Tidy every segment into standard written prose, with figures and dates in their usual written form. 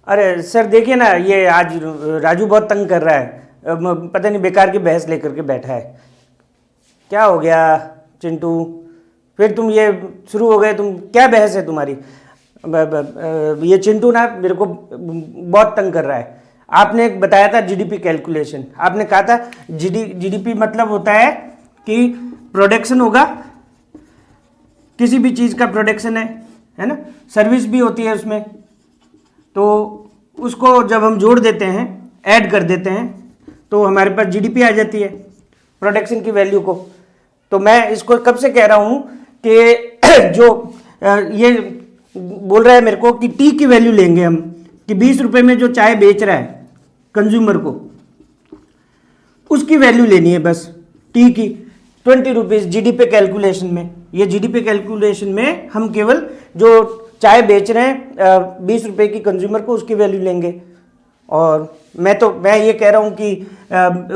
अरे सर देखिए ना, ये आज राजू बहुत तंग कर रहा है। पता नहीं बेकार की बहस लेकर के बैठा है। क्या हो गया चिंटू? फिर तुम ये शुरू हो गए, तुम क्या बहस है तुम्हारी? ये चिंटू ना मेरे को बहुत तंग कर रहा है। आपने बताया था जीडीपी कैलकुलेशन, आपने कहा था जीडीपी मतलब होता है कि प्रोडक्शन होगा, किसी भी चीज़ का प्रोडक्शन है ना, सर्विस भी होती है उसमें, तो उसको जब हम जोड़ देते हैं, ऐड कर देते हैं, तो हमारे पास जीडीपी आ जाती है प्रोडक्शन की वैल्यू को। तो मैं इसको कब से कह रहा हूँ कि जो ये बोल रहा है मेरे को कि टी की वैल्यू लेंगे हम, कि 20 रुपये में जो चाय बेच रहा है कंज्यूमर को, उसकी वैल्यू लेनी है बस टी की 20 रुपीज़ जीडीपी कैलकुलेशन में। ये जीडीपी कैलकुलेशन में हम केवल जो चाय बेच रहे हैं 20 रुपये की कंज्यूमर को, उसकी वैल्यू लेंगे। और मैं ये कह रहा हूँ कि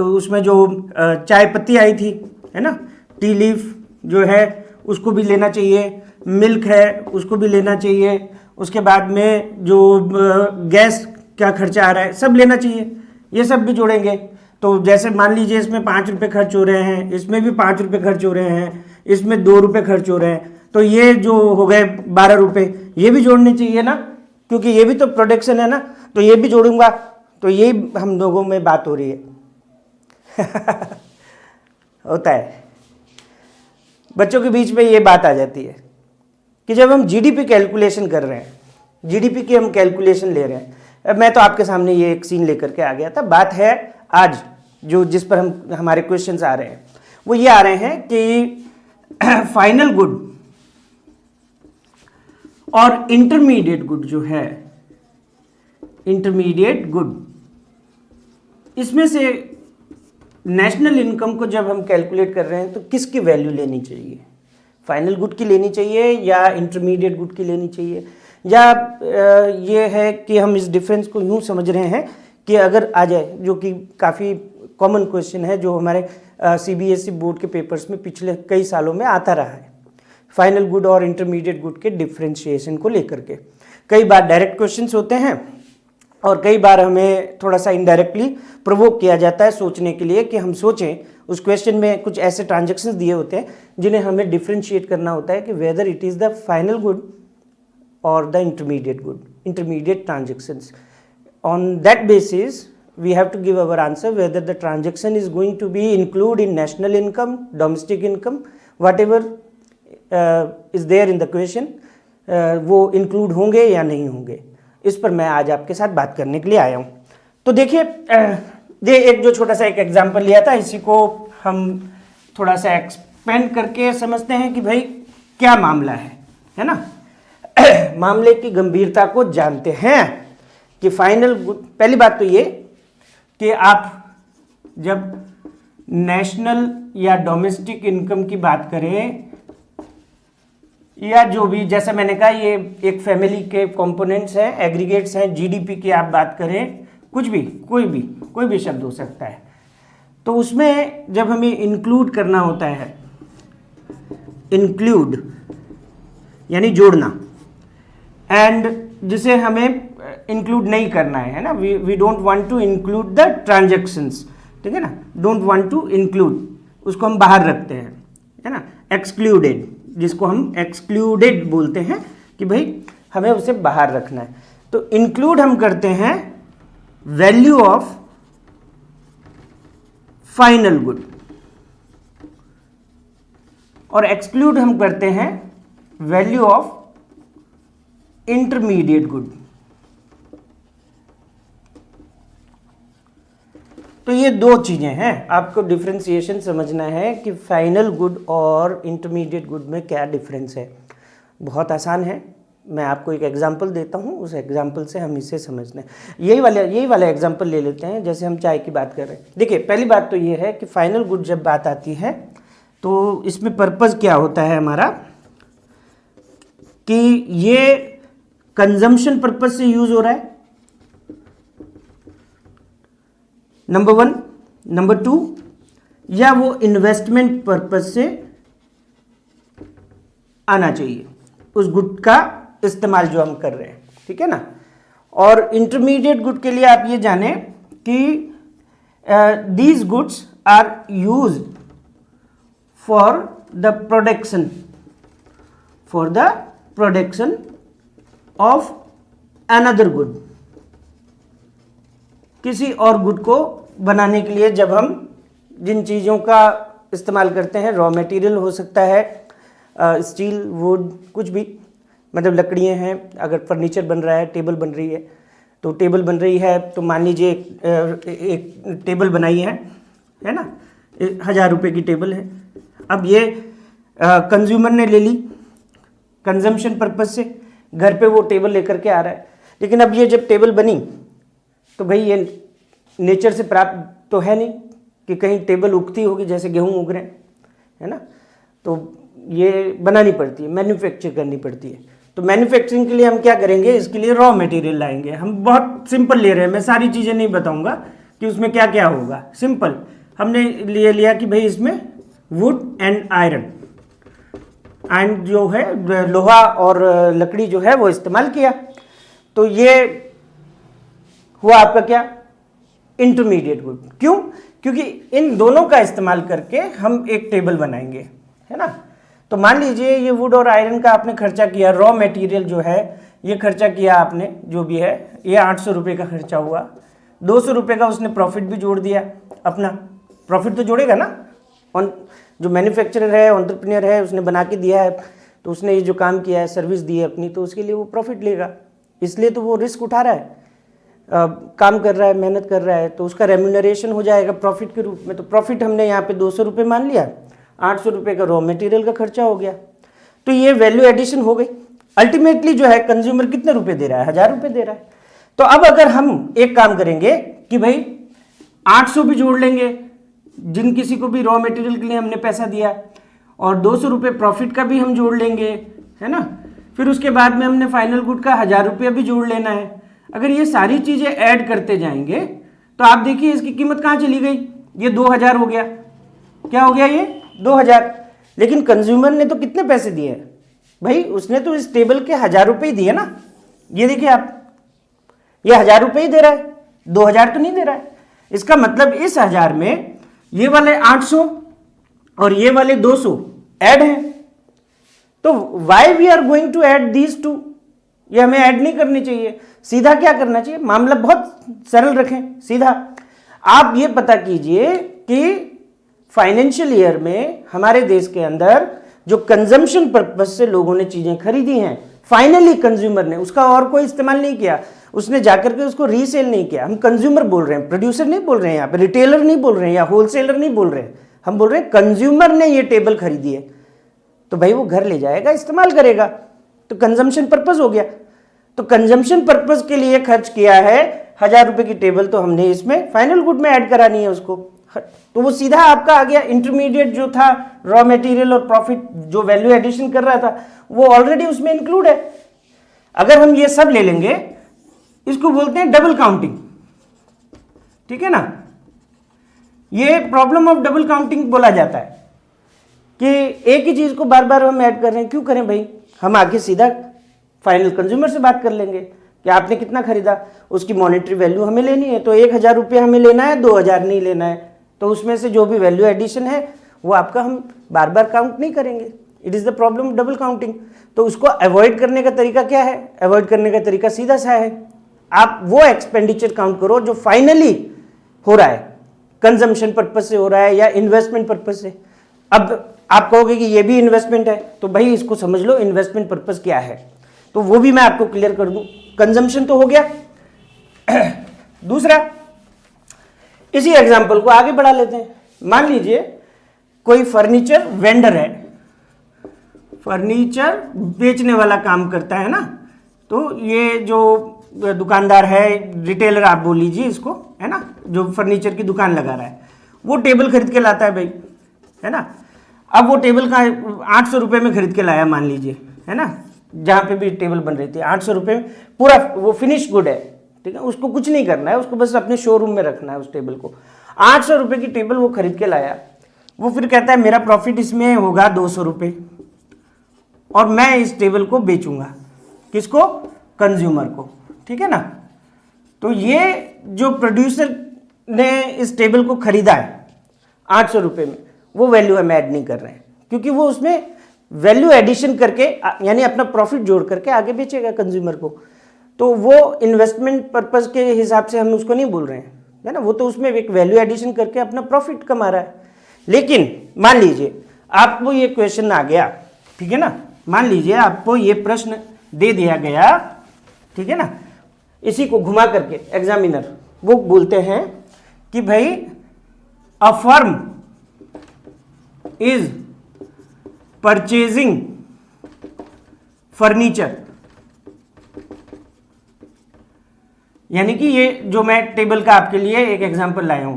उसमें जो चाय पत्ती आई थी, है ना, टी लीफ जो है उसको भी लेना चाहिए, मिल्क है उसको भी लेना चाहिए, उसके बाद में जो गैस का खर्चा आ रहा है सब लेना चाहिए, ये सब भी जोड़ेंगे। तो जैसे मान लीजिए इसमें 5 रुपये खर्च हो रहे हैं, इसमें भी 5 रुपये खर्च हो रहे हैं, इसमें 2 रुपये खर्च हो रहे हैं, तो ये जो हो गए 12 रुपये, ये भी जोड़ने चाहिए ना, क्योंकि ये भी तो प्रोडक्शन है ना, तो ये भी जोड़ूंगा। तो ये हम लोगों में बात हो रही है होता है बच्चों के बीच में ये बात आ जाती है कि जब हम जीडीपी कैलकुलेशन कर रहे हैं, जीडीपी की हम कैलकुलेशन ले रहे हैं। अब मैं तो आपके सामने ये एक सीन लेकर के आ गया था। बात है आज जो जिस पर हमारे क्वेश्चंस आ रहे हैं वो ये आ रहे हैं कि फाइनल गुड और इंटरमीडिएट गुड जो है, इंटरमीडिएट गुड, इसमें से नेशनल इनकम को जब हम कैलकुलेट कर रहे हैं तो किसकी वैल्यू लेनी चाहिए? फाइनल गुड की लेनी चाहिए या इंटरमीडिएट गुड की लेनी चाहिए? या ये है कि हम इस डिफरेंस को यूँ समझ रहे हैं कि अगर आ जाए, जो कि काफ़ी कॉमन क्वेश्चन है जो हमारे सीबीएसई बोर्ड के पेपर्स में पिछले कई सालों में आता रहा है, फाइनल गुड और इंटरमीडिएट गुड के डिफ्रेंशिएशन को लेकर के। कई बार डायरेक्ट क्वेश्चंस होते हैं और कई बार हमें थोड़ा सा इनडायरेक्टली प्रोवोक किया जाता है सोचने के लिए कि हम सोचें। उस क्वेश्चन में कुछ ऐसे ट्रांजैक्शंस दिए होते हैं जिन्हें हमें डिफ्रेंशिएट करना होता है कि whether it is the final good और the intermediate good, intermediate transactions. On that basis we have to give our answer whether the transaction is going to be include in national income, domestic income, whatever is there in the question, वो include होंगे या नहीं होंगे। इस पर मैं आज आपके साथ बात करने के लिए आया हूँ। तो देखिए, एक जो छोटा सा एक एग्जाम्पल लिया था, इसी को हम थोड़ा सा एक्सपेंड करके समझते हैं कि भाई क्या मामला है ना। मामले की गंभीरता को जानते हैं कि फाइनल गुड। पहली बात तो ये कि आप जब नेशनल या डोमेस्टिक इनकम की बात करें या जो भी, जैसा मैंने कहा ये एक फैमिली के कंपोनेंट्स हैं, एग्रीगेट्स हैं, जीडीपी की आप बात करें, कुछ भी कोई भी शब्द हो सकता है, तो उसमें जब हमें इंक्लूड करना होता है, इंक्लूड यानी जोड़ना, एंड जिसे हमें इंक्लूड नहीं करना है ना, we don't want to include the transactions, ठीक है ना, डोंट वांट टू इंक्लूड, उसको हम बाहर रखते हैं, है ना। एक्सक्लूडेड, जिसको हम एक्सक्लूडेड बोलते हैं कि भाई हमें उसे बाहर रखना है। तो इंक्लूड हम करते हैं वैल्यू ऑफ फाइनल गुड और एक्सक्लूड हम करते हैं वैल्यू ऑफ इंटरमीडिएट गुड। तो ये दो चीज़ें हैं, आपको डिफ्रेंशिएशन समझना है कि फाइनल गुड और इंटरमीडिएट गुड में क्या डिफरेंस है। बहुत आसान है, मैं आपको एक एग्जांपल देता हूँ, उस एग्जांपल से हम इसे समझना है। यही वाला एग्जांपल ले लेते हैं, जैसे हम चाय की बात कर रहे हैं। देखिए, पहली बात तो ये है कि फाइनल गुड जब बात आती है तो इसमें पर्पज़ क्या होता है हमारा, कि ये कंजम्पशन पर्पज़ से यूज़ हो रहा है, नंबर 1। नंबर 2, या वो इन्वेस्टमेंट पर्पज़ से आना चाहिए उस गुड का इस्तेमाल जो हम कर रहे हैं, ठीक है ना। और इंटरमीडिएट गुड के लिए आप ये जाने कि these goods are use for the production of another good, किसी और गुड को बनाने के लिए जब हम जिन चीज़ों का इस्तेमाल करते हैं, रॉ मटेरियल हो सकता है स्टील, वुड, कुछ भी, मतलब लकड़ियाँ हैं, अगर फर्नीचर बन रहा है, टेबल बन रही है, तो टेबल बन रही है तो मान लीजिए एक टेबल बनाई है ना, 1000 रुपये की टेबल है। अब ये कंज्यूमर ने ले ली कंजम्पशन पर्पज से, घर पे वो टेबल लेकर के आ रहा है, लेकिन अब ये जब टेबल बनी तो भाई ये नेचर से प्राप्त तो है नहीं कि कहीं टेबल उगती होगी जैसे गेहूं उग रहे हैं, है ना, तो ये बनानी पड़ती है, मैन्युफैक्चर करनी पड़ती है। तो मैन्युफैक्चरिंग के लिए हम क्या करेंगे, इसके लिए रॉ मटेरियल लाएंगे। हम बहुत सिंपल ले रहे हैं, मैं सारी चीज़ें नहीं बताऊंगा कि उसमें क्या क्या होगा, सिंपल हमने लिया कि भाई इसमें वुड एंड आयरन जो है, लोहा और लकड़ी जो है वो इस्तेमाल किया। तो ये हुआ आपका क्या, इंटरमीडिएट गुड। क्यों? क्योंकि इन दोनों का इस्तेमाल करके हम एक टेबल बनाएंगे, है ना। तो मान लीजिए ये वुड और आयरन का आपने खर्चा किया, रॉ मटेरियल जो है ये खर्चा किया आपने, जो भी है ये 800 रुपये का खर्चा हुआ, 200 रुपये का उसने प्रॉफिट भी जोड़ दिया, अपना प्रॉफिट तो जोड़ेगा ना, जो मैन्युफैक्चरर है, एंटरप्रेन्योर है, उसने बना के दिया है, तो उसने ये जो काम किया है, सर्विस दी है अपनी, तो उसके लिए वो प्रॉफिट लेगा, इसलिए तो वो रिस्क उठा रहा है, काम कर रहा है, मेहनत कर रहा है, तो उसका रेम्यूनरेशन हो जाएगा प्रॉफिट के रूप में। तो प्रॉफिट हमने यहाँ पे 200 रुपये मान लिया, 800 रुपये का रॉ मटेरियल का खर्चा हो गया, तो ये वैल्यू एडिशन हो गई। अल्टीमेटली जो है कंज्यूमर कितने रुपए दे रहा है, 1000 रुपये दे रहा है। तो अब अगर हम एक काम करेंगे कि भाई 800 भी जोड़ लेंगे जिन किसी को भी रॉ मटेरियल के लिए हमने पैसा दिया, और 200 रुपये प्रॉफिट का भी हम जोड़ लेंगे, है ना, फिर उसके बाद में हमने फाइनल गुड का 1000 रुपया भी जोड़ लेना है। अगर ये सारी चीज़ें ऐड करते जाएंगे तो आप देखिए इसकी कीमत कहाँ चली गई, ये 2000 हो गया, क्या हो गया, ये 2000। लेकिन कंज्यूमर ने तो कितने पैसे दिए हैं भाई, उसने तो इस टेबल के 1000 रुपये ही दिए ना। ये देखिए आप, ये 1000 रुपये ही दे रहा है, 2000 तो नहीं दे रहा है। इसका मतलब इस 1000 में ये वाले 800 और ये वाले 200 ऐड हैं, तो why we are going to add these two, ये हमें ऐड नहीं करनी चाहिए। सीधा क्या करना चाहिए, मामला बहुत सरल रखें, सीधा आप ये पता कीजिए कि फाइनेंशियल ईयर में हमारे देश के अंदर जो कंजम्पशन पर्पज से लोगों ने चीजें खरीदी हैं, फाइनली कंज्यूमर ने उसका और कोई इस्तेमाल नहीं किया, उसने जाकर के उसको रीसेल नहीं किया। हम कंज्यूमर बोल रहे हैं, प्रोड्यूसर नहीं बोल रहे हैं, यहाँ पे रिटेलर नहीं बोल रहे हैं या होलसेलर नहीं बोल रहे हैं, हम बोल रहे हैं कंज्यूमर ने ये टेबल खरीदी है, तो भाई वो घर ले जाएगा, इस्तेमाल करेगा, तो कंजम्पशन पर्पज हो गया। तो कंजम्पशन पर्पज के लिए खर्च किया है 1000 रुपये की टेबल, तो हमने इसमें फाइनल गुड में ऐड करानी है उसको, तो वो सीधा आपका आ गया। इंटरमीडिएट जो था रॉ मटेरियल और प्रॉफिट जो वैल्यू एडिशन कर रहा था वो ऑलरेडी उसमें इंक्लूड है। अगर हम ये सब ले लेंगे, इसको बोलते हैं डबल काउंटिंग, ठीक है ना। ये प्रॉब्लम ऑफ डबल काउंटिंग बोला जाता है कि एक ही चीज को बार बार हम ऐड कर रहे हैं, क्यों करें भाई, हम आगे सीधा फाइनल कंज्यूमर से बात कर लेंगे कि आपने कितना खरीदा, उसकी मॉनेटरी वैल्यू हमें लेनी है, तो 1000 रुपये हमें लेना है, 2000 नहीं लेना है, तो उसमें से जो भी वैल्यू एडिशन है वो आपका हम बार बार काउंट नहीं करेंगे। It is the problem double counting. तो उसको अवॉइड करने का तरीका क्या है, अवॉइड करने का तरीका सीधा सा है, आप वो एक्सपेंडिचर काउंट करो जो फाइनली हो रहा है, कंजम्पशन पर्पज से हो रहा है या इन्वेस्टमेंट पर्पज से। अब आप कहोगे कि ये भी इन्वेस्टमेंट है, तो भाई इसको समझ लो इन्वेस्टमेंट पर्पज क्या है, तो वो भी मैं आपको क्लियर कर दूं। कंजम्पशन तो हो गया। दूसरा, इसी एग्जांपल को आगे बढ़ा लेते हैं। मान लीजिए कोई फर्नीचर वेंडर है, फर्नीचर बेचने वाला काम करता है ना, तो ये जो दुकानदार है, रिटेलर आप बोल लीजिए इसको, है ना, जो फर्नीचर की दुकान लगा रहा है, वो टेबल खरीद के लाता है भाई, है ना। अब वो टेबल का 800 रुपये में खरीद के लाया मान लीजिए, है ना, जहाँ पे भी टेबल बन रही थी 800 रुपये में, पूरा वो फिनिश गुड है, ठीक है, उसको कुछ नहीं करना है, उसको बस अपने शोरूम में रखना है उस टेबल को। 800 रुपये की टेबल वो खरीद के लाया, वो फिर कहता है मेरा प्रॉफिट इसमें होगा 200 रुपये और मैं इस टेबल को बेचूंगा, किसको, कंज्यूमर को, ठीक है ना। तो ये जो प्रोड्यूसर ने इस टेबल को खरीदा है 800 रुपये में, वो वैल्यू हम ऐड नहीं कर रहे हैं, क्योंकि वो उसमें वैल्यू एडिशन करके यानी अपना प्रॉफिट जोड़ करके आगे बेचेगा कंज्यूमर को। तो वो इन्वेस्टमेंट पर्पस के हिसाब से हम उसको नहीं बोल रहे हैं, है ना, वो तो उसमें एक वैल्यू एडिशन करके अपना प्रॉफिट कमा रहा है। लेकिन मान लीजिए आपको ये क्वेश्चन आ गया, ठीक है ना, मान लीजिए आपको ये प्रश्न दे दिया गया, ठीक है ना, इसी को घुमा करके एग्जामिनर वो बोलते हैं कि भाई a firm is purchasing furniture, यानी कि ये जो मैं टेबल का आपके लिए एक एग्जांपल लाया हूं,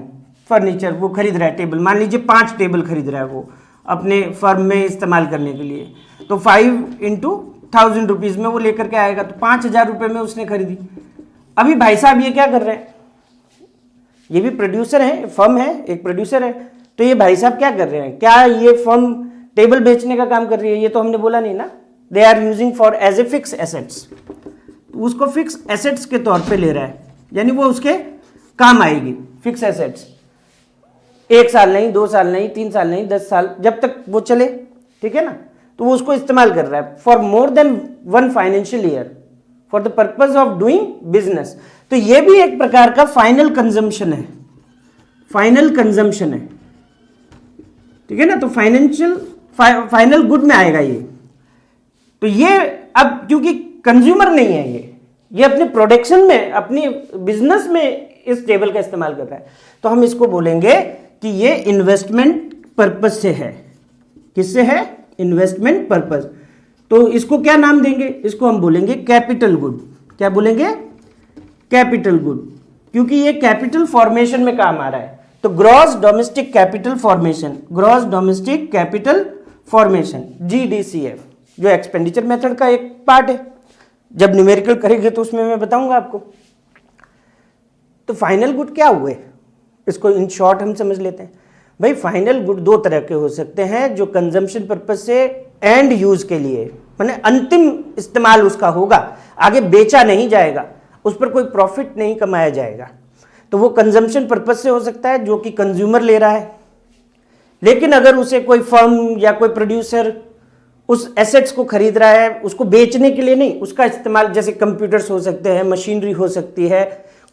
फर्नीचर वो खरीद रहा है टेबल, मान लीजिए 5 टेबल खरीद रहा है वो अपने फर्म में इस्तेमाल करने के लिए, तो 5 इंटू 1000 रुपीज़ में वो लेकर के आएगा, तो 5000 रुपये में उसने खरीदी। अभी भाई साहब ये क्या कर रहे हैं, ये भी प्रोड्यूसर है, फर्म है, एक प्रोड्यूसर है, तो ये भाई साहब क्या कर रहे हैं, क्या ये फर्म टेबल बेचने का काम कर रही है? ये तो हमने बोला नहीं ना। They are using for as a fix assets, उसको फिक्स एसेट्स के तौर पे ले रहा है, यानी वो उसके काम आएगी फिक्स एसेट्स, 1 साल नहीं, 2 साल नहीं, 3 साल नहीं, 10 साल, जब तक वो चले, ठीक है ना, तो वो उसको इस्तेमाल कर रहा है for more than 1 financial year for the purpose of doing business. तो ये भी एक प्रकार का फाइनल कंजम्पशन है, फाइनल कंजम्पशन है, ठीक है ना, तो फाइनल गुड में आएगा ये। तो ये अब क्योंकि कंज्यूमर नहीं है, ये अपने प्रोडक्शन में, अपनी बिजनेस में इस टेबल का इस्तेमाल कर रहा है, तो हम इसको बोलेंगे कि ये इन्वेस्टमेंट पर्पज से है। किससे है? Investment purpose. तो इसको क्या नाम देंगे? इसको हम बोलेंगे कैपिटल गुड। क्या बोलेंगे? कैपिटल गुड, क्योंकि ये कैपिटल फॉर्मेशन में काम आ रहा है। तो gross domestic capital formation, gross domestic capital formation, GDCF, जो एक्सपेंडिचर मेथड का एक पार्ट है। जब न्यूमेरिकल करेंगे तो उसमें मैं बताऊंगा आपको। तो फाइनल गुड क्या हुए, इसको इन शॉर्ट हम समझ लेते हैं। भाई फाइनल गुड 2 तरह के हो सकते हैं, जो कंजम्पशन पर्पज से एंड यूज के लिए, माने अंतिम इस्तेमाल उसका होगा, आगे बेचा नहीं जाएगा, उस पर कोई प्रॉफिट नहीं कमाया जाएगा, तो वो कंजम्पशन पर्पज से हो सकता है, जो कि कंज्यूमर ले रहा है। लेकिन अगर उसे कोई फर्म या कोई प्रोड्यूसर उस एसेट्स को खरीद रहा है, उसको बेचने के लिए नहीं, उसका इस्तेमाल, जैसे कंप्यूटर्स हो सकते हैं, मशीनरी हो सकती है,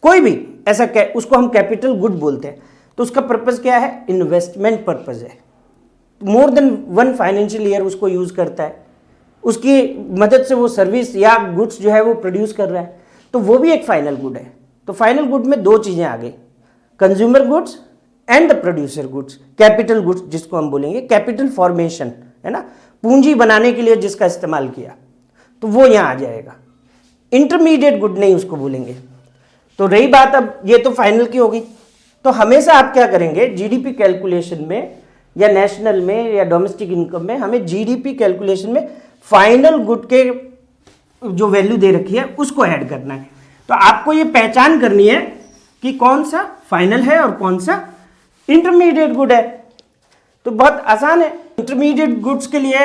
कोई भी ऐसा, उसको हम कैपिटल गुड बोलते हैं। तो उसका पर्पज क्या है? इन्वेस्टमेंट पर्पज है। मोर देन 1 फाइनेंशियल ईयर उसको यूज करता है, उसकी मदद से वो सर्विस या गुड्स जो है वो प्रोड्यूस कर रहा है, तो वो भी एक फाइनल गुड है। तो फाइनल गुड में 2 चीजें आ गई, consumer goods and the producer goods. Capital goods जिसको हम बोलेंगे कैपिटल फॉर्मेशन, है ना, पूंजी बनाने के लिए जिसका इस्तेमाल किया, तो वो यहां आ जाएगा। इंटरमीडिएट गुड नहीं उसको बोलेंगे। तो रही बात, अब ये तो फाइनल की होगी। तो हमेशा आप क्या करेंगे, जीडीपी कैलकुलेशन में या नेशनल में या डोमेस्टिक इनकम में, हमें जीडीपी कैलकुलेशन में फाइनल गुड के जो वैल्यू दे रखी है उसको ऐड करना है। तो आपको ये पहचान करनी है कि कौन सा फाइनल है और कौन सा इंटरमीडिएट गुड है। तो बहुत आसान है। इंटरमीडिएट गुड्स के लिए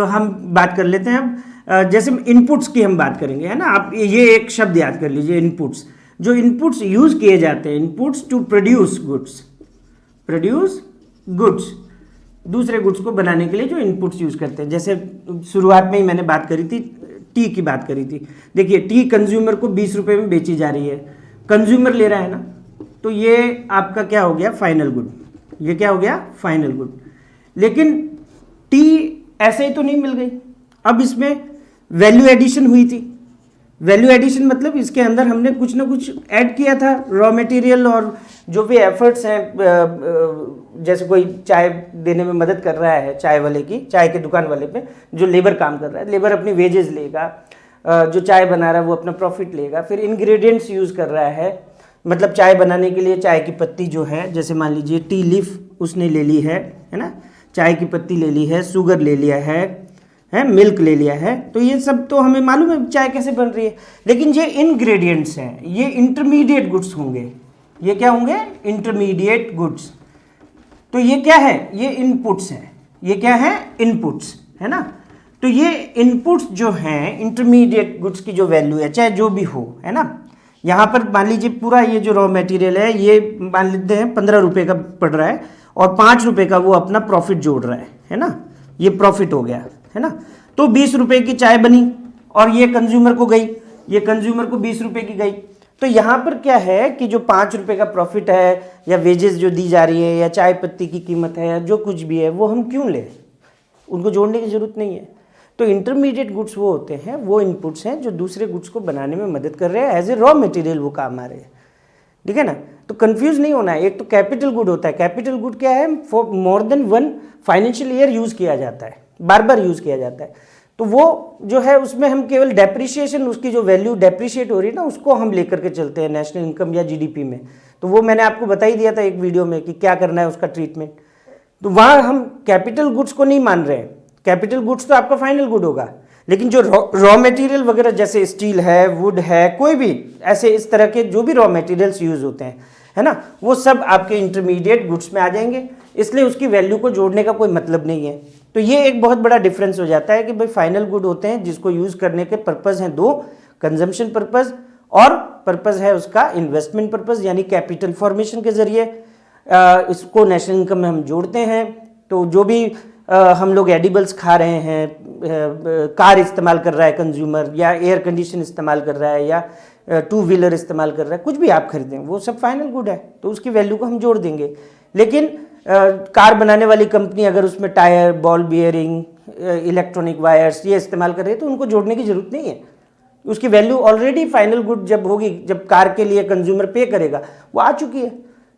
हम बात कर लेते हैं। जैसे इनपुट्स की हम बात करेंगे, है ना, आप ये एक शब्द याद कर लीजिए, इनपुट्स। जो इनपुट्स यूज किए जाते हैं, inputs to produce goods, produce goods, दूसरे गुड्स को बनाने के लिए जो इनपुट्स यूज करते हैं। जैसे शुरुआत में ही मैंने बात करी थी, टी की बात करी थी। देखिए टी कंज्यूमर को 20 रुपये में बेची जा रही है, कंज्यूमर ले रहा है ना, तो ये आपका क्या हो गया? Final good. ये क्या हो गया? Final good. लेकिन टी ऐसे ही तो नहीं मिल गई, अब इसमें वैल्यू एडिशन हुई थी। वैल्यू एडिशन मतलब इसके अंदर हमने कुछ ना कुछ ऐड किया था, रॉ मटेरियल और जो भी एफर्ट्स हैं, जैसे कोई चाय देने में मदद कर रहा है, चाय वाले की, चाय के दुकान वाले पे जो लेबर काम कर रहा है, लेबर अपनी वेजेस लेगा, जो चाय बना रहा है वो अपना प्रॉफिट लेगा। फिर इंग्रेडिएंट्स यूज़ कर रहा है, मतलब चाय बनाने के लिए चाय की पत्ती जो है, जैसे मान लीजिए टी लीफ उसने ले ली है ना, चाय की पत्ती ले ली है, शुगर ले लिया है, मिल्क ले लिया है, तो ये सब तो हमें मालूम है चाय कैसे बन रही है। लेकिन ये इंग्रेडिएंट्स हैं, ये इंटरमीडिएट गुड्स होंगे। ये क्या होंगे? Intermediate goods. तो ये क्या है? ये इनपुट्स हैं। ये क्या है? इनपुट्स, है ना। तो ये इनपुट्स जो हैं, इंटरमीडिएट गुड्स की जो वैल्यू है, चाहे जो भी हो, है ना, यहाँ पर मान लीजिए पूरा ये जो रॉ मटेरियल है ये मान लेते हैं 15 रुपये का पड़ रहा है और 5 रुपये का वो अपना प्रॉफिट जोड़ रहा है ना, ये प्रॉफिट हो गया है ना। तो 20 रुपये की चाय बनी और ये कंज्यूमर को गई, ये कंज्यूमर को 20 रुपये की गई। तो यहाँ पर क्या है कि जो 5 रुपये का प्रॉफिट है या वेजेस जो दी जा रही है या चाय पत्ती की कीमत है या जो कुछ भी है वो हम क्यों लें, उनको जोड़ने की ज़रूरत नहीं है। तो इंटरमीडिएट गुड्स वो होते हैं, वो इनपुट्स हैं जो दूसरे गुड्स को बनाने में मदद कर रहे हैं, एज ए रॉ मटेरियल वो काम आ रहे हैं, ठीक है ना। तो कंफ्यूज नहीं होना है। एक तो कैपिटल गुड होता है, कैपिटल गुड क्या है, for more than one financial year use किया जाता है, बार बार यूज़ किया जाता है। तो वो जो है उसमें हम केवल डेप्रिशिएशन, उसकी जो वैल्यू डेप्रिशिएट हो रही है ना उसको हम लेकर के चलते हैं नेशनल इनकम या जीडीपी में। तो वो मैंने आपको बता ही दिया था एक वीडियो में कि क्या करना है उसका ट्रीटमेंट। तो वहाँ हम कैपिटल गुड्स को नहीं मान रहे हैं, कैपिटल गुड्स तो आपका फाइनल गुड होगा, लेकिन जो रॉ मटेरियल वगैरह जैसे स्टील है, वुड है, कोई भी ऐसे इस तरह के जो भी रॉ मटेरियल्स यूज होते हैं, है ना, वो सब आपके इंटरमीडिएट गुड्स में आ जाएंगे, इसलिए उसकी वैल्यू को जोड़ने का कोई मतलब नहीं है। तो ये एक बहुत बड़ा डिफरेंस हो जाता है कि भाई फाइनल गुड होते हैं जिसको यूज करने के पर्पज हैं दो, कंजम्पशन पर्पज और पर्पज है उसका इन्वेस्टमेंट पर्पज, यानी कैपिटल फॉर्मेशन के जरिए इसको नेशनल इनकम में हम जोड़ते हैं। तो जो भी हम लोग एडिबल्स खा रहे हैं, कार इस्तेमाल कर रहा है कंज्यूमर, या एयर कंडीशन इस्तेमाल कर रहा है, या टू व्हीलर इस्तेमाल कर रहा है, कुछ भी आप खरीदें वो सब फाइनल गुड है, तो उसकी वैल्यू को हम जोड़ देंगे। लेकिन कार बनाने वाली कंपनी अगर उसमें tyre, ball bearing, electronic wires ये इस्तेमाल कर रही है तो उनको जोड़ने की जरूरत नहीं है, उसकी वैल्यू ऑलरेडी फाइनल गुड जब होगी, जब कार के लिए कंज्यूमर पे करेगा वो आ चुकी है।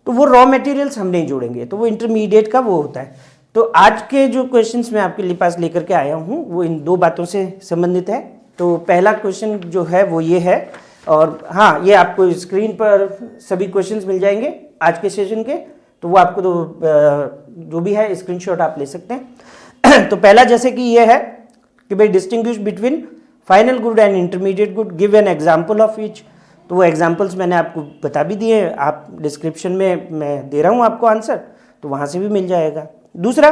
तो वो रॉ मटेरियल्स हम नहीं जोड़ेंगे, तो वो इंटरमीडिएट का वो होता है। तो आज के जो क्वेश्चंस मैं आपके लिए पास लेकर के आया हूँ वो इन दो बातों से संबंधित है। तो पहला क्वेश्चन जो है वो ये है, और हाँ ये आपको स्क्रीन पर सभी क्वेश्चंस मिल जाएंगे आज के सेशन के, तो वो आपको तो जो भी है स्क्रीनशॉट आप ले सकते हैं। तो पहला जैसे कि ये है कि भाई distinguish between final good and intermediate good, give an example of each. तो वो एग्जाम्पल्स मैंने आपको बता भी दिए, आप डिस्क्रिप्शन में मैं दे रहा हूँ आपको आंसर, तो वहाँ से भी मिल जाएगा। दूसरा,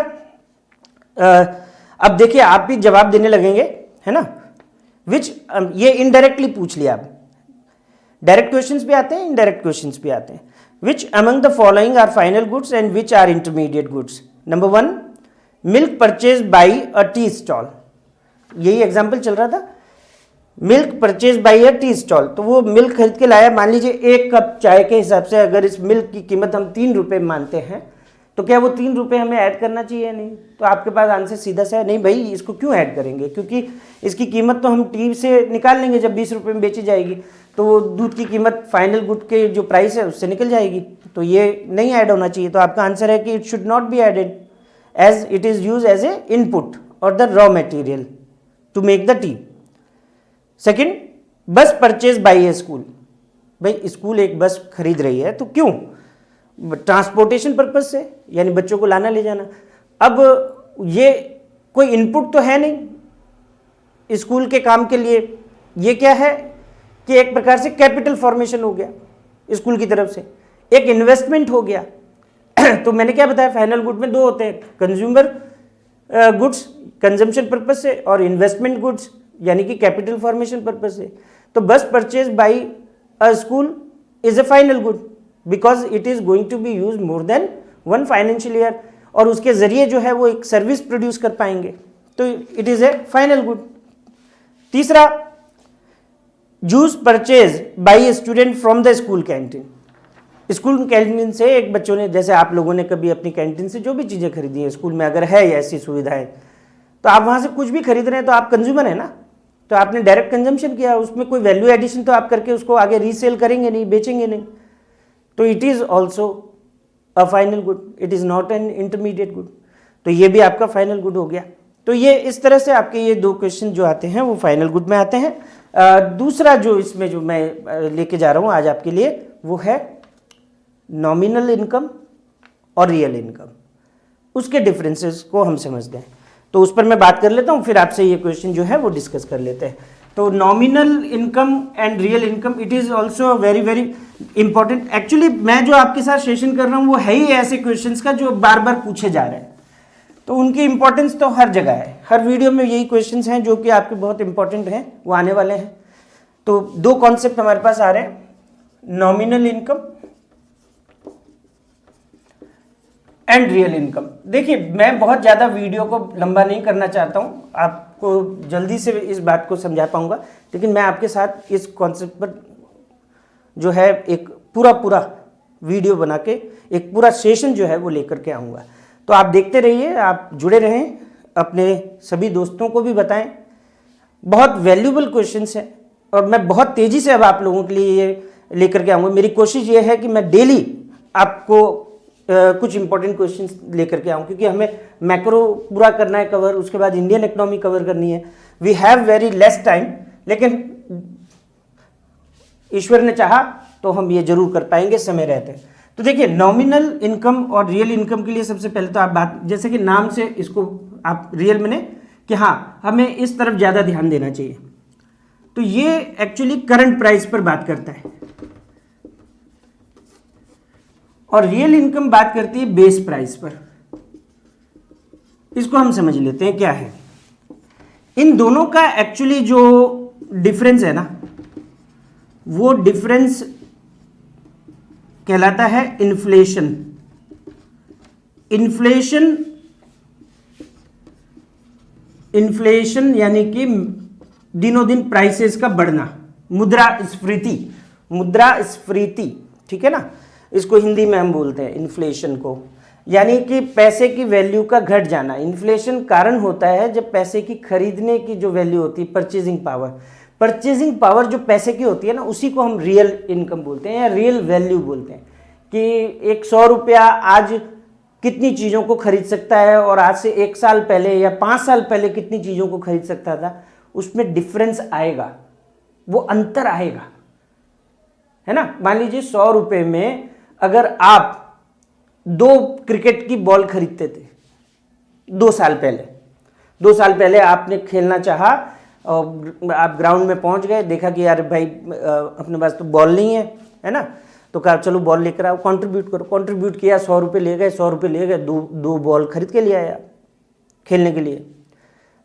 अब देखिए आप भी जवाब देने लगेंगे, है ना, विच ये इनडायरेक्टली पूछ लिया। आप डायरेक्ट क्वेश्चंस भी आते हैं, इनडायरेक्ट क्वेश्चंस भी आते हैं। Which among the following are final goods and which are intermediate goods. Number 1, milk purchase by a tea stall, यही एग्जाम्पल चल रहा था, milk purchase by a tea stall. तो वो मिल्क खरीद के लाया, मान लीजिए 1 कप चाय के हिसाब से अगर इस मिल्क की कीमत हम 3 रुपये मानते हैं, तो क्या वो 3 रुपये हमें ऐड करना चाहिए? नहीं। तो आपके पास आंसर सीधा सा है, नहीं भाई इसको क्यों ऐड करेंगे, क्योंकि इसकी कीमत तो हम टी से निकाल लेंगे जब 20 रुपये में बेची जाएगी, तो वो दूध की कीमत फाइनल गुड के जो प्राइस है उससे निकल जाएगी, तो ये नहीं ऐड होना चाहिए। तो आपका आंसर है कि it should not be added as it is use as a input और the raw material to make the tea. Second, bus purchase by a school, भाई स्कूल एक बस खरीद रही है, तो क्यों? ट्रांसपोर्टेशन पर्पज से, यानी बच्चों को लाना ले जाना। अब ये कोई इनपुट तो है नहीं स्कूल के काम के लिए, ये क्या है कि एक प्रकार से कैपिटल फॉर्मेशन हो गया स्कूल की तरफ से, एक इन्वेस्टमेंट हो गया। तो मैंने क्या बताया, फाइनल गुड में 2 होते हैं, कंज्यूमर गुड्स कंजम्पशन पर्पज से और इन्वेस्टमेंट गुड्स यानी कि कैपिटल फॉर्मेशन पर्पज से। तो bus purchase by a school is a final good because it is going to be use more than 1 financial year, और उसके जरिए जो है वो एक सर्विस प्रोड्यूस कर पाएंगे, तो it is a final good. तीसरा, juice purchase by a student from the school canteen, school canteen से एक बच्चों ने, जैसे आप लोगों ने कभी अपनी कैंटीन से जो भी चीज़ें खरीदी हैं स्कूल में, अगर है ऐसी सुविधाएं, तो आप वहाँ से कुछ भी खरीद रहे हैं तो आप कंज्यूमर है ना, तो आपने डायरेक्ट कंजम्पशन किया, उसमें कोई वैल्यू एडिशन तो आप करके उसको आगे रीसेल करेंगे नहीं, बेचेंगे नहीं, तो it is also a final good, it is not an intermediate good. तो ये भी आपका फाइनल गुड हो गया। तो ये इस तरह से आपके ये 2 क्वेश्चन जो आते हैं वो फाइनल गुड में आते हैं। दूसरा जो इसमें जो मैं लेके जा रहा हूँ आज आपके लिए वो है नॉमिनल इनकम और रियल इनकम, उसके डिफरेंसेस को हम समझते हैं। तो उस पर मैं बात कर लेता हूँ, फिर आपसे ये क्वेश्चन जो है वो डिस्कस कर लेते हैं। तो nominal income and real income, it is also very very important. Actually मैं जो आपके साथ सेशन कर रहा हूँ वो है ही ऐसे क्वेश्चंस का जो बार बार पूछे जा रहे हैं, तो उनकी इंपॉर्टेंस तो हर जगह है, हर वीडियो में यही क्वेश्चंस हैं जो कि आपके बहुत इंपॉर्टेंट हैं, वो आने वाले हैं। तो 2 कॉन्सेप्ट हमारे पास आ रहे हैं, nominal income and real income. देखिए मैं बहुत ज़्यादा वीडियो को लंबा नहीं करना चाहता हूँ, आपको जल्दी से इस बात को समझा पाऊँगा, लेकिन मैं आपके साथ इस कॉन्सेप्ट पर जो है एक पूरा वीडियो बना के एक पूरा सेशन जो है वो लेकर के आऊँगा। तो आप देखते रहिए, आप जुड़े रहें, अपने सभी दोस्तों को भी बताएं। बहुत वैल्यूबल क्वेश्चंस हैं और मैं बहुत तेज़ी से अब आप लोगों के लिए ये लेकर के आऊँगा। मेरी कोशिश ये है कि मैं डेली आपको कुछ इंपॉर्टेंट क्वेश्चंस लेकर के आऊँ, क्योंकि हमें मैक्रो पूरा करना है कवर, उसके बाद इंडियन इकोनॉमी कवर करनी है। We have very less time, लेकिन ईश्वर ने चाहा तो हम ये जरूर कर पाएंगे समय रहते। तो देखिए नॉमिनल इनकम और रियल इनकम के लिए सबसे पहले तो आप बात, जैसे कि नाम से इसको आप रियल मैंने कि हाँ हमें इस तरफ ज़्यादा ध्यान देना चाहिए। तो ये एक्चुअली करंट प्राइस पर बात करता है और रियल इनकम बात करती है बेस प्राइस पर। इसको हम समझ लेते हैं क्या है। इन दोनों का एक्चुअली जो डिफरेंस है ना, वो डिफरेंस कहलाता है इन्फ्लेशन। इन्फ्लेशन यानी कि दिनों दिन प्राइसेस का बढ़ना, मुद्रास्फीति, ठीक है ना, इसको हिंदी में हम बोलते हैं इन्फ्लेशन को, यानी कि पैसे की वैल्यू का घट जाना। इन्फ्लेशन कारण होता है जब पैसे की खरीदने की जो वैल्यू होती है, परचेजिंग पावर जो पैसे की होती है ना, उसी को हम रियल इनकम बोलते हैं या रियल वैल्यू बोलते हैं। कि एक 100 रुपया आज कितनी चीज़ों को खरीद सकता है और आज से 1 साल पहले या 5 साल पहले कितनी चीज़ों को खरीद सकता था, उसमें डिफरेंस आएगा, वो अंतर आएगा, है ना। मान लीजिए 100 रुपये में अगर आप 2 क्रिकेट की बॉल खरीदते थे 2 साल पहले आपने खेलना चाहा और आप ग्राउंड में पहुंच गए, देखा कि यार भाई अपने पास तो बॉल नहीं है ना, तो कहा चलो बॉल लेकर आओ, कंट्रीब्यूट करो। कंट्रीब्यूट किया, 100 रुपये ले गए, 2 बॉल खरीद के लिए आया खेलने के लिए।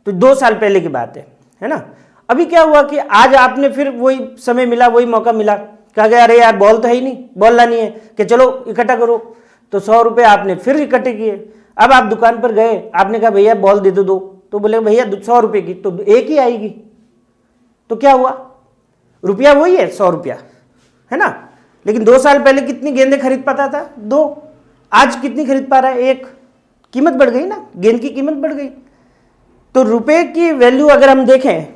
तो 2 साल पहले की बात है ना। अभी क्या हुआ कि आज आपने फिर वही समय मिला, वही मौका मिला, कहा गया अरे यार बॉल तो है ही नहीं, बॉल लानी है, कि चलो इकट्ठा करो। तो 100 रुपये आपने फिर इकट्ठे किए। अब आप दुकान पर गए, आपने कहा भैया बॉल दे दो, तो बोले भैया 100 रुपये की तो एक ही आएगी। तो क्या हुआ, रुपया वही है 100 रुपया, है ना, लेकिन 2 साल पहले कितनी गेंदें खरीद पाता था, 2, आज कितनी खरीद पा रहा है, 1। कीमत बढ़ गई ना, गेंद की कीमत बढ़ गई। तो रुपए की वैल्यू अगर हम देखें,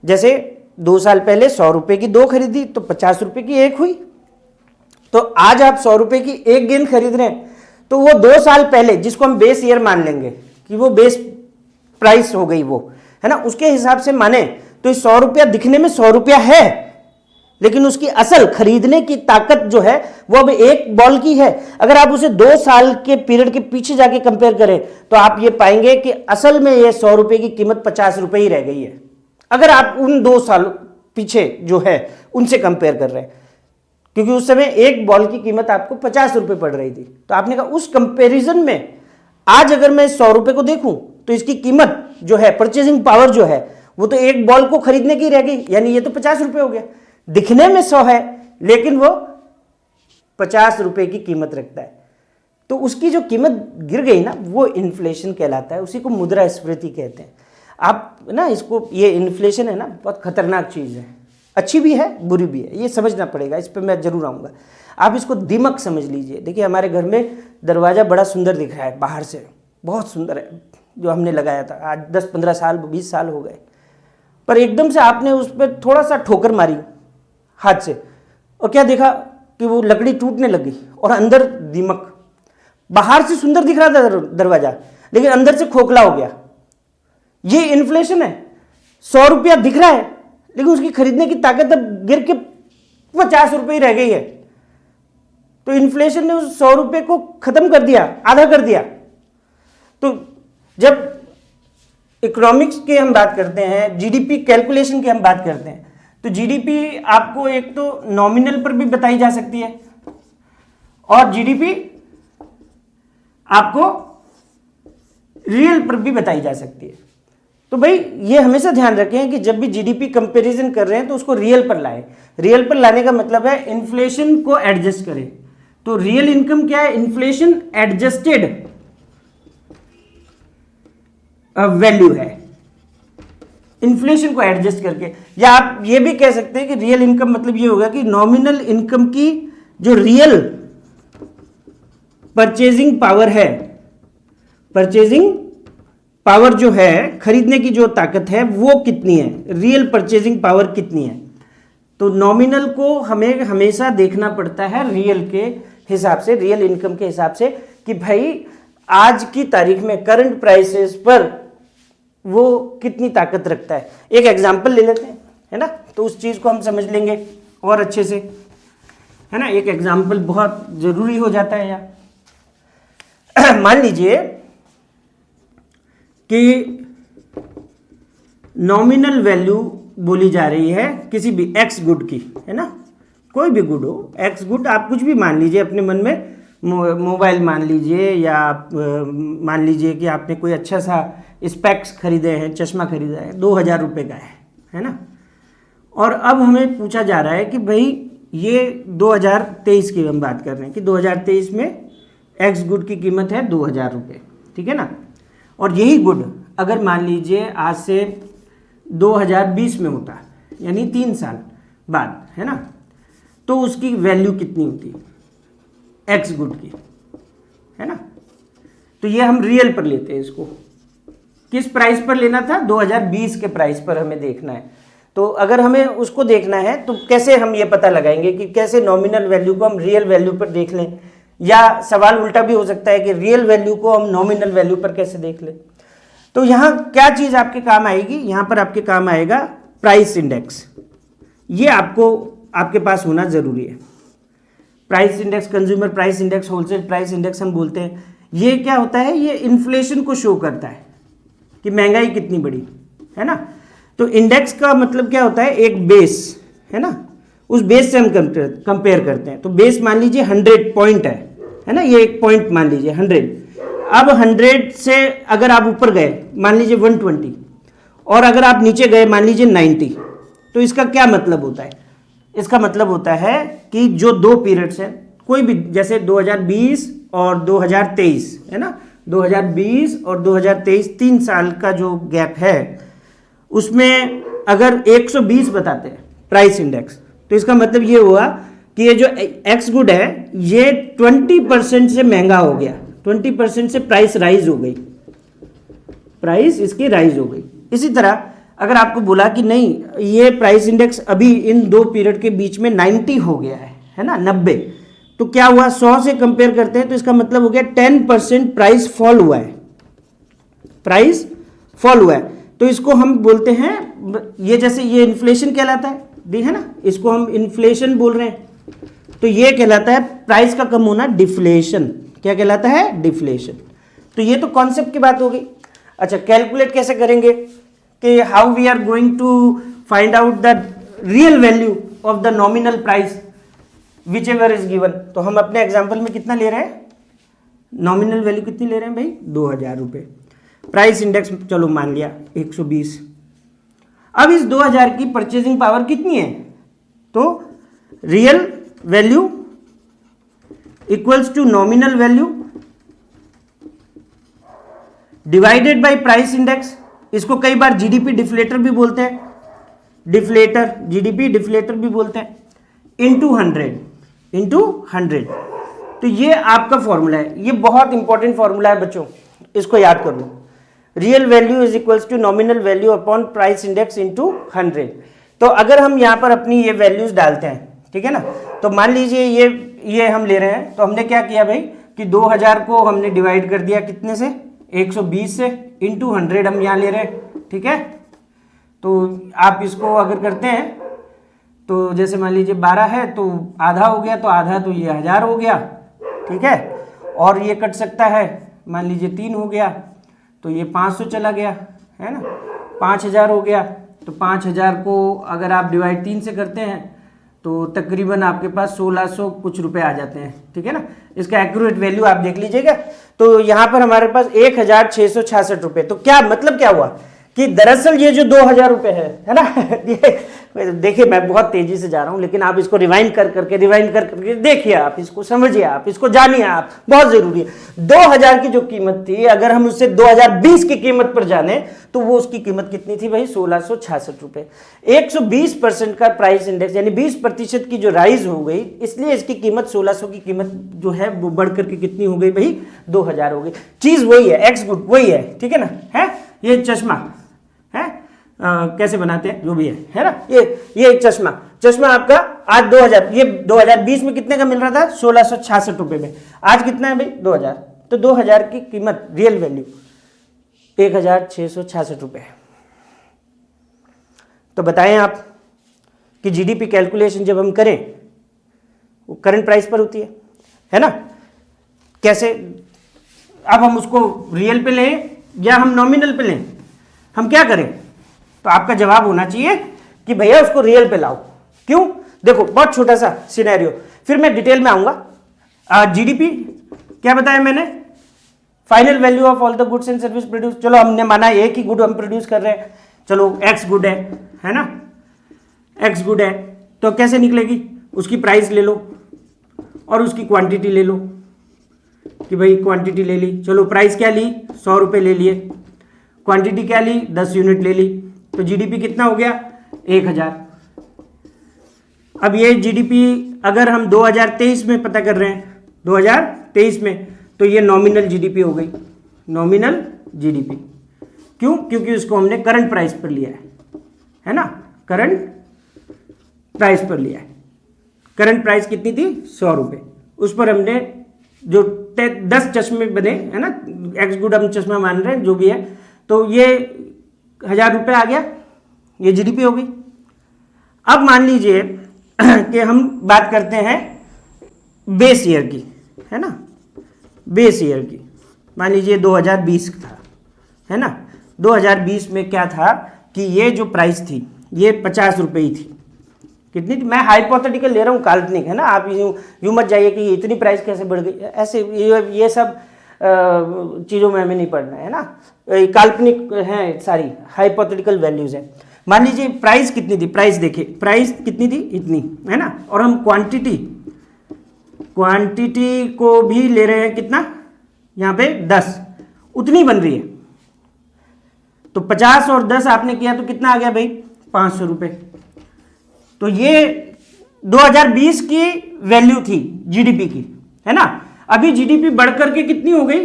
जैसे 2 साल पहले 100 रुपये की 2 खरीदी तो 50 रुपये की 1 हुई। तो आज आप 100 रुपये की 1 गेंद खरीद रहे हैं, तो वो 2 साल पहले, जिसको हम बेस ईयर मान लेंगे कि वो बेस प्राइस हो गई, वो है ना, उसके हिसाब से माने तो 100 रुपया दिखने में 100 रुपया है, लेकिन उसकी असल खरीदने की ताकत जो है वो अब 1 बॉल की है। अगर आप उसे 2 साल के पीरियड के पीछे जाके कंपेयर करें तो आप ये पाएंगे कि असल में ये 100 रुपये की कीमत 50 रुपये ही रह गई है, अगर आप उन 2 साल पीछे जो है उनसे कंपेयर कर रहे हैं, क्योंकि उस समय 1 बॉल की कीमत आपको 50 रुपये पड़ रही थी। तो आपने कहा उस कंपैरिजन में आज अगर मैं 100 रुपये को देखूं तो इसकी कीमत जो है, परचेजिंग पावर जो है, वो तो 1 बॉल को खरीदने की रह गई, यानी ये तो 50 रुपये हो गया। दिखने में 100 है लेकिन वो 50 रुपये की कीमत रखता है। तो उसकी जो कीमत गिर गई ना, वो इन्फ्लेशन कहलाता है, उसी को मुद्रास्फीति कहते हैं। आप ना इसको, ये इन्फ्लेशन है ना, बहुत खतरनाक चीज़ है, अच्छी भी है बुरी भी है, ये समझना पड़ेगा, इस पर मैं जरूर आऊँगा। आप इसको दिमक समझ लीजिए। देखिए हमारे घर में दरवाज़ा बड़ा सुंदर दिख रहा है, बाहर से बहुत सुंदर है, जो हमने लगाया था, आज 10-15 साल 20 साल हो गए, पर एकदम से आपने उस पर थोड़ा सा ठोकर मारी हाथ से, और क्या देखा कि वो लकड़ी टूटने लगी और अंदर दीमक। बाहर से सुंदर दिख रहा था दरवाजा, लेकिन अंदर से खोखला हो गया। ये इन्फ्लेशन है। 100 रुपया दिख रहा है लेकिन उसकी खरीदने की ताकत अब गिर के 50 रुपये ही रह गई है। तो इन्फ्लेशन ने उस 100 रुपये को खत्म कर दिया, आधा कर दिया। तो जब इकोनॉमिक्स की हम बात करते हैं, जीडीपी कैलकुलेशन की हम बात करते हैं, तो जीडीपी आपको एक तो नॉमिनल पर भी बताई जा सकती है और जीडीपी आपको रियल पर भी बताई जा सकती है। तो भाई ये हमेशा ध्यान रखें कि जब भी जीडीपी कंपैरिजन कर रहे हैं तो उसको रियल पर लाएं। रियल पर लाने का मतलब है इन्फ्लेशन को एडजस्ट करें। तो रियल इनकम क्या है? इन्फ्लेशन एडजस्टेड वैल्यू है, इन्फ्लेशन को एडजस्ट करके। या आप ये भी कह सकते हैं कि रियल इनकम मतलब ये होगा कि नॉमिनल इनकम की जो रियल परचेजिंग पावर है, परचेजिंग पावर जो है, खरीदने की जो ताकत है वो कितनी है, रियल परचेजिंग पावर कितनी है। तो नॉमिनल को हमें हमेशा देखना पड़ता है रियल के हिसाब से, रियल इनकम के हिसाब से, कि भाई आज की तारीख में करंट प्राइसेस पर वो कितनी ताकत रखता है। एक एग्जांपल ले लेते हैं, है ना, तो उस चीज को हम समझ लेंगे और अच्छे से, है ना। एक एग्जांपल बहुत जरूरी हो जाता है यहाँ। मान लीजिए कि नॉमिनल वैल्यू बोली जा रही है किसी भी एक्स गुड की, है ना, कोई भी गुड हो, एक्स गुड आप कुछ भी मान लीजिए अपने मन में, मोबाइल मान लीजिए, या मान लीजिए कि आपने कोई अच्छा सा स्पेक्स खरीदे हैं, चश्मा खरीदा है, 2000 रुपये का है ना। और अब हमें पूछा जा रहा है कि भाई ये 2023 की हम बात कर रहे हैं कि 2023 में एक्स गुड की कीमत है 2000 रुपये, ठीक है ना। और यही गुड अगर मान लीजिए आज से 2020 में होता, यानी 3 साल बाद, है ना, तो उसकी वैल्यू कितनी होती एक्स गुड की, है ना। तो ये हम रियल पर लेते हैं, इसको किस प्राइस पर लेना था, 2020 के प्राइस पर हमें देखना है। तो अगर हमें उसको देखना है तो कैसे हम ये पता लगाएंगे कि कैसे नॉमिनल वैल्यू को हम रियल वैल्यू पर देख लें, या सवाल उल्टा भी हो सकता है कि रियल वैल्यू को हम नॉमिनल वैल्यू पर कैसे देख लें। तो यहाँ क्या चीज़ आपके काम आएगी, यहाँ पर आपके काम आएगा प्राइस इंडेक्स। ये आपको आपके पास होना ज़रूरी है। Price index, consumer price index, wholesale price index हम बोलते हैं। ये क्या होता है, ये इन्फ्लेशन को शो करता है कि महंगाई कितनी बढ़ी, है ना। तो इंडेक्स का मतलब क्या होता है, एक बेस, है ना, उस बेस से हम कंपेयर करते हैं। तो बेस मान लीजिए 100 पॉइंट है ना, ये एक पॉइंट मान लीजिए 100। अब 100 से अगर आप ऊपर गए मान लीजिए 120, और अगर आप नीचे गए मान लीजिए 90, तो इसका क्या मतलब होता है, इसका मतलब होता है कि जो 2 पीरियड्स हैं, कोई भी, जैसे 2020 और 2023, है ना, 2020 और 2023 3 साल का जो गैप है, उसमें अगर 120 बताते हैं प्राइस इंडेक्स, तो इसका मतलब ये हुआ कि ये जो एक्स गुड है ये 20% से महंगा हो गया, 20% से प्राइस राइज हो गई, प्राइस इसकी राइज हो गई। इसी तरह अगर आपको बोला कि नहीं ये प्राइस इंडेक्स अभी इन 2 पीरियड के बीच में 90 हो गया है ना, 90, तो क्या हुआ, 100 से कंपेयर करते हैं तो इसका मतलब हो गया 10% प्राइस फॉल हुआ है, प्राइस फॉल हुआ है। तो इसको हम बोलते हैं, ये जैसे ये इन्फ्लेशन कहलाता है, है ना, इसको हम इन्फ्लेशन बोल रहे हैं। तो ये कहलाता है प्राइस का कम होना, डिफ्लेशन। क्या कहलाता है, डिफ्लेशन। तो ये तो कॉन्सेप्ट की बात हो गई। अच्छा, कैलकुलेट कैसे करेंगे कि how we are going to find out the real value of the nominal price whichever is given. तो हम अपने एग्जाम्पल में कितना ले रहे हैं, नॉमिनल वैल्यू कितनी ले रहे हैं भाई, 2000 रुपये। प्राइस इंडेक्स चलो मान लिया 120। अब इस 2000 की परचेजिंग पावर कितनी है, तो real value equals to nominal value divided by price index. इसको कई बार जीडीपी डिफ्लेटर भी बोलते हैं, डिफ्लेटर, जीडीपी डिफ्लेटर भी बोलते हैं, इंटू 100। तो ये आपका फॉर्मूला है, ये बहुत इंपॉर्टेंट फॉर्मूला है बच्चों, इसको याद कर लो। Real value is equals to nominal value upon price index into 100। तो अगर हम यहाँ पर अपनी ये वैल्यूज डालते हैं, ठीक है ना, तो मान लीजिए ये हम ले रहे हैं, तो हमने क्या किया भाई कि 2000 को हमने डिवाइड कर दिया कितने से, 120 से, इंटू 100 हम यहाँ ले रहे हैं, ठीक है। तो आप इसको अगर करते हैं तो जैसे मान लीजिए 12 है तो आधा हो गया, तो आधा तो ये 1000 हो गया, ठीक है। और ये कट सकता है, मान लीजिए 3 हो गया तो ये 500 चला गया, है ना, 5000 हो गया। तो 5000 को अगर आप डिवाइड 3 से करते हैं तो तकरीबन आपके पास 1600 कुछ रुपए आ जाते हैं, ठीक है ना। इसका एक्यूरेट वैल्यू आप देख लीजिएगा। तो यहाँ पर हमारे पास 1666 रुपये। तो क्या मतलब क्या हुआ कि दरअसल ये जो 2000 रुपये है ना, ये देखिए मैं बहुत तेजी से जा रहा हूं, लेकिन आप इसको रिवाइंड कर करके देखिए, आप इसको समझिए, आप इसको जानिए, आप बहुत जरूरी है। 2000 की जो कीमत थी, अगर हम उससे 2020 की कीमत पर जाने तो वो उसकी कीमत कितनी थी भाई? 1666 रुपये। 120% का प्राइस इंडेक्स, यानी 20% की जो राइज हो गई, इसलिए इसकी कीमत 1600 की कीमत जो है वो बढ़ करके कितनी हो गई भाई? 2000 हो गई। चीज वही है, एक्स गुड वही है, ठीक है ना? है ये चश्मा है, कैसे बनाते हैं जो भी है ना, ये एक चश्मा आपका आज 2000, ये 2020 में कितने का मिल रहा था? 1666 रुपये में। आज कितना है भाई? 2000। तो 2000 की कीमत रियल वैल्यू 1666 रुपये। तो बताएं आप कि जीडीपी कैलकुलेशन जब हम करें वो करंट प्राइस पर होती है ना? कैसे? अब हम उसको रियल पे लें या हम नॉमिनल पे लें? हम क्या करें? तो आपका जवाब होना चाहिए कि भैया उसको रियल पे लाओ। क्यों? देखो बहुत छोटा सा सिनेरियो, फिर मैं डिटेल में आऊंगा। जीडीपी क्या बताया मैंने? Final value of all the goods and service produce. चलो हमने माना एक ही गुड हम प्रोड्यूस कर रहे हैं, चलो एक्स गुड है ना, एक्स गुड है, तो कैसे निकलेगी? उसकी प्राइस ले लो और उसकी क्वांटिटी ले लो कि भाई क्वांटिटी ले ली, चलो प्राइस क्या ली? 100 रुपये ले लिए, क्वांटिटी क्या ली? 10 यूनिट ले ली, तो जीडीपी कितना हो गया? 1000। अब ये जीडीपी अगर हम 2023 में पता कर रहे हैं, 2023 में, तो ये नॉमिनल जीडीपी हो गई, नॉमिनल जीडीपी। क्यों? क्योंकि उसको हमने करंट प्राइस पर लिया है ना, करंट प्राइस पर लिया है। करंट प्राइस कितनी थी? 100 रुपये। उस पर हमने जो 10 चश्मे बने है ना, एक्स गुड हम चश्मा मान रहे हैं जो भी है, तो ये 1000 रुपये आ गया, ये जीडीपी हो गई। अब मान लीजिए कि हम बात करते हैं बेस ईयर की, है ना, बेस ईयर की। मान लीजिए 2020 था, है ना। 2020 में क्या था कि ये जो प्राइस थी ये 50 रुपये ही थी। कितनी थी? मैं हाइपोथेटिकल ले रहा हूँ, काल्पनिक है ना, आप यूँ मत जाइए कि इतनी प्राइस कैसे बढ़ गई, ऐसे ये सब चीज़ों में हमें नहीं पढ़ना है ना, काल्पनिक हैं सारी, हाइपोथेटिकल वैल्यूज़ हैं। मान लीजिए प्राइस कितनी थी? प्राइस देखिए, प्राइस कितनी थी? इतनी, है ना। और हम क्वांटिटी को भी ले रहे हैं, कितना यहाँ पे? 10, उतनी बन रही है। तो 50 और 10 आपने किया तो कितना आ गया भाई? 500 रुपये। तो ये 2020 की वैल्यू थी जीडीपी की, है ना। अभी जीडीपी बढ़कर के कितनी हो गई?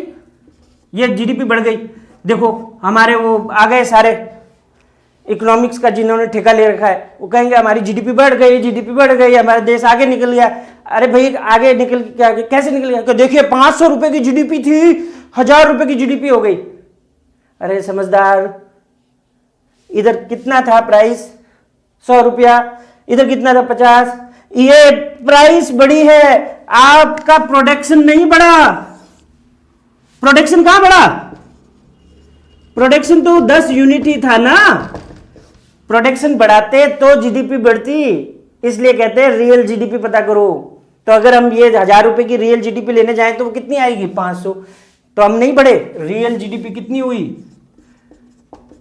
ये जीडीपी बढ़ गई। देखो हमारे वो आ गए सारे इकोनॉमिक्स का जिन्होंने ठेका ले रखा है, वो कहेंगे हमारी जीडीपी बढ़ गई, जीडीपी बढ़ गई, हमारा देश आगे निकल गया। अरे भाई आगे निकल क्या, कैसे निकल गया? तो देखिए 500 रुपये की जीडीपी थी, 1000 रुपये की जीडीपी हो गई। अरे समझदार, इधर कितना था प्राइस? 100 रुपया, इधर कितना था? 50। ये प्राइस बढ़ी है, आपका प्रोडक्शन नहीं बढ़ा। प्रोडक्शन कहां बढ़ा? प्रोडक्शन तो 10 यूनिट ही था ना। प्रोडक्शन बढ़ाते तो जीडीपी बढ़ती, इसलिए कहते हैं रियल जीडीपी पता करो। तो अगर हम ये 1000 रुपए की रियल जीडीपी लेने जाएं तो वो कितनी आएगी? 500। तो हम नहीं बढ़े। रियल जीडीपी कितनी हुई?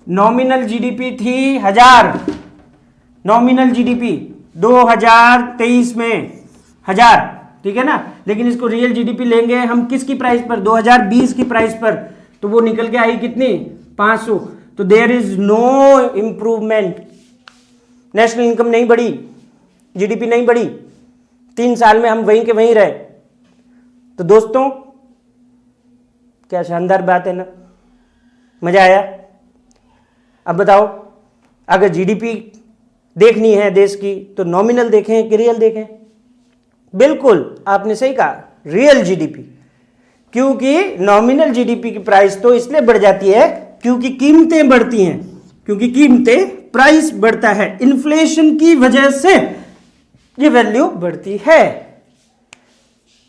नॉमिनल जीडीपी थी 1000, नॉमिनल जीडीपी 2023 में 1000, ठीक है ना। लेकिन इसको रियल जीडीपी लेंगे हम किसकी प्राइस पर? 2020 की प्राइस पर, तो वो निकल के आई कितनी? 500। तो there is no improvement, national income नहीं बढ़ी, जीडीपी नहीं बढ़ी, 3 साल में हम वहीं के वहीं रहे। तो दोस्तों क्या शानदार बात है ना, मजा आया। अब बताओ, अगर जीडीपी देखनी है देश की तो नॉमिनल देखें कि रियल देखें? बिल्कुल आपने सही कहा, रियल जीडीपी। क्योंकि नॉमिनल जीडीपी की प्राइस तो इसलिए बढ़ जाती है क्योंकि कीमतें बढ़ती हैं, क्योंकि कीमतें, प्राइस बढ़ता है, इन्फ्लेशन की वजह से ये वैल्यू बढ़ती है।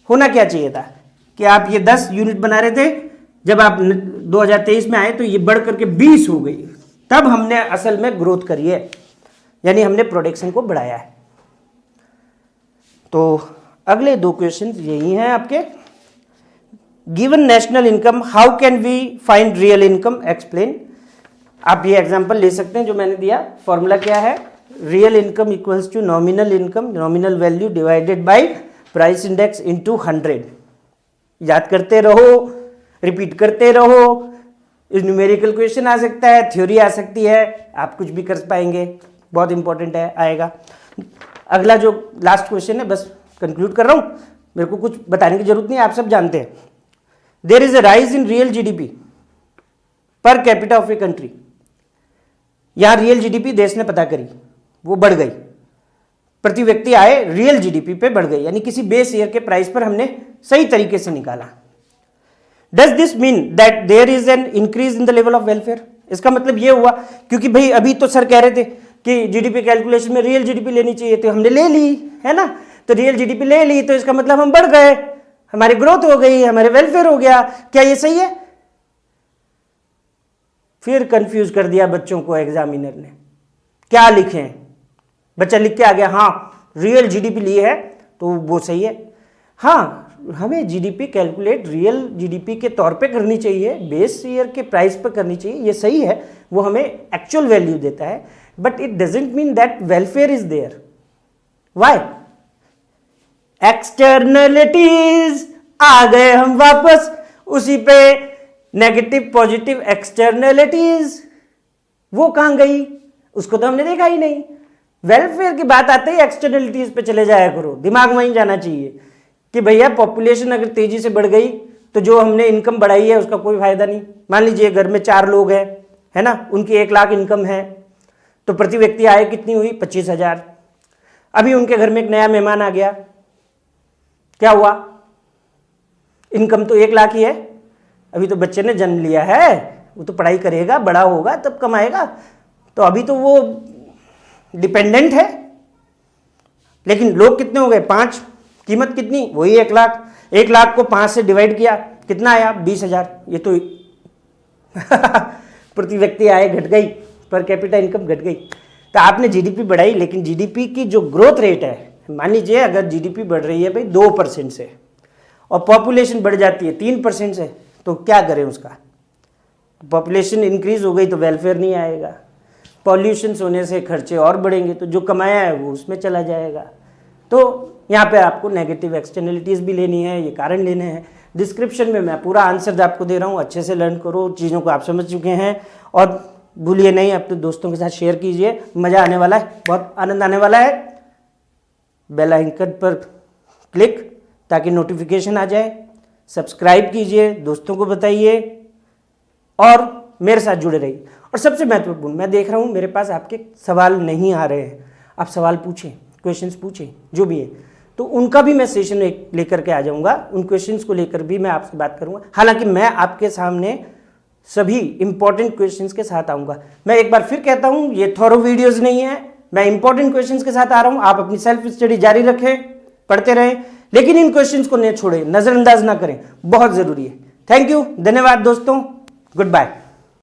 होना क्या चाहिए था कि आप ये 10 यूनिट बना रहे थे, जब आप 2023 में आए तो ये बढ़ करके 20 हो गई, तब हमने असल में ग्रोथ करी है, यानी हमने प्रोडक्शन को बढ़ाया है। तो अगले 2 क्वेश्चन यही हैं आपके। Given national income, how can we find real income? Explain. आप ये एग्जांपल ले सकते हैं जो मैंने दिया। फॉर्मूला क्या है, real income equals to nominal income, nominal value divided by price index into 100। याद करते रहो, रिपीट करते रहो। न्यूमेरिकल क्वेश्चन आ सकता है, थ्योरी आ सकती है, आप कुछ भी कर पाएंगे, बहुत इंपॉर्टेंट है, आएगा। अगला जो लास्ट क्वेश्चन है, बस कंक्लूड कर रहा हूं, मेरे को कुछ बताने की जरूरत नहीं है, आप सब जानते हैं। There is a rise in real GDP per capita of a country. यहां रियल जीडीपी देश ने पता करी, वो बढ़ गई, प्रति व्यक्ति आय रियल जीडीपी पे बढ़ गई, यानी किसी बेस ईयर के प्राइस पर हमने सही तरीके से निकाला। Does this mean that there is an increase in the level of welfare? इसका मतलब ये हुआ, क्योंकि भाई अभी तो सर कह रहे थे कि जीडीपी कैलकुलेशन में रियल जीडीपी लेनी चाहिए, तो हमने ले ली है ना, तो रियल जीडीपी ले ली, तो इसका मतलब हम बढ़ गए, हमारी ग्रोथ हो गई, हमारे वेलफेयर हो गया। क्या ये सही है? फिर कंफ्यूज कर दिया बच्चों को एग्जामिनर ने। क्या लिखें? बच्चा लिख के आ गया हाँ रियल जीडीपी ली है तो वो सही है। हाँ, हमें जीडीपी कैलकुलेट रियल जीडीपी के तौर पे करनी चाहिए, बेस ईयर के प्राइस पे करनी चाहिए, ये सही है, वो हमें एक्चुअल वैल्यू देता है, but it doesn't mean that welfare is there. Why? Externalities आ गए हम वापस उसी पे, नेगेटिव पॉजिटिव एक्सटर्नलिटीज, वो कहां गई? उसको तो हमने देखा ही नहीं। वेलफेयर की बात आते ही एक्सटर्नलिटीज पे चले जाया करो, दिमाग वहीं जाना चाहिए कि भैया पॉपुलेशन अगर तेजी से बढ़ गई तो जो हमने इनकम बढ़ाई है उसका कोई फायदा नहीं। मान लीजिए घर में 4 लोग हैं, है ना, उनकी 1 लाख इनकम है, तो प्रति व्यक्ति आय कितनी हुई? 25,000। अभी उनके घर में एक नया मेहमान आ गया, क्या हुआ? इनकम तो 1 लाख ही है, अभी तो बच्चे ने जन्म लिया है, वो तो पढ़ाई करेगा, बड़ा होगा तब कमाएगा, तो अभी तो वो डिपेंडेंट है। लेकिन लोग कितने हो गए? 5। कीमत कितनी? वही 1 लाख। 1 लाख को 5 से डिवाइड किया, कितना आया? 20,000। ये तो प्रति व्यक्ति आय घट गई, पर कैपिटा इनकम घट गई। तो आपने जीडीपी बढ़ाई, लेकिन जीडीपी की जो ग्रोथ रेट है, मान लीजिए अगर जीडीपी बढ़ रही है भाई 2% से और पॉपुलेशन बढ़ जाती है 3% से, तो क्या करें उसका? पॉपुलेशन इंक्रीज हो गई तो वेलफेयर नहीं आएगा, पॉल्यूशन होने से खर्चे और बढ़ेंगे, तो जो कमाया है वो उसमें चला जाएगा। तो यहाँ पे आपको नेगेटिव एक्सटर्नलिटीज़ भी लेनी है, ये कारण लेने हैं। डिस्क्रिप्शन में मैं पूरा आंसर आपको दे रहा हूँ, अच्छे से लर्न करो, चीज़ों को आप समझ चुके हैं। और भूलिए नहीं, अपने दोस्तों के साथ शेयर कीजिए, मज़ा आने वाला है, बहुत आनंद आने वाला है। बेल आइकन पर क्लिक ताकि नोटिफिकेशन आ जाए, सब्सक्राइब कीजिए, दोस्तों को बताइए और मेरे साथ जुड़े रहिए। और सबसे महत्वपूर्ण, मैं देख रहा हूँ मेरे पास आपके सवाल नहीं आ रहे हैं, आप सवाल पूछें, क्वेश्चंस पूछें, जो भी है, तो उनका भी मैं सेशन लेकर के आ जाऊँगा, उन क्वेश्चंस को लेकर भी मैं आपसे बात करूँगा। हालांकि मैं आपके सामने सभी इंपॉर्टेंट क्वेश्चंस के साथ आऊँगा। मैं एक बार फिर कहता हूँ, ये थॉरो वीडियोज़ नहीं है, मैं इंपॉर्टेंट क्वेश्चंस के साथ आ रहा हूँ। आप अपनी सेल्फ स्टडी जारी रखें, पढ़ते रहें, लेकिन इन क्वेश्चंस को न छोड़ें, नज़रअंदाज ना करें, बहुत ज़रूरी है। थैंक यू, धन्यवाद दोस्तों, गुड बाय।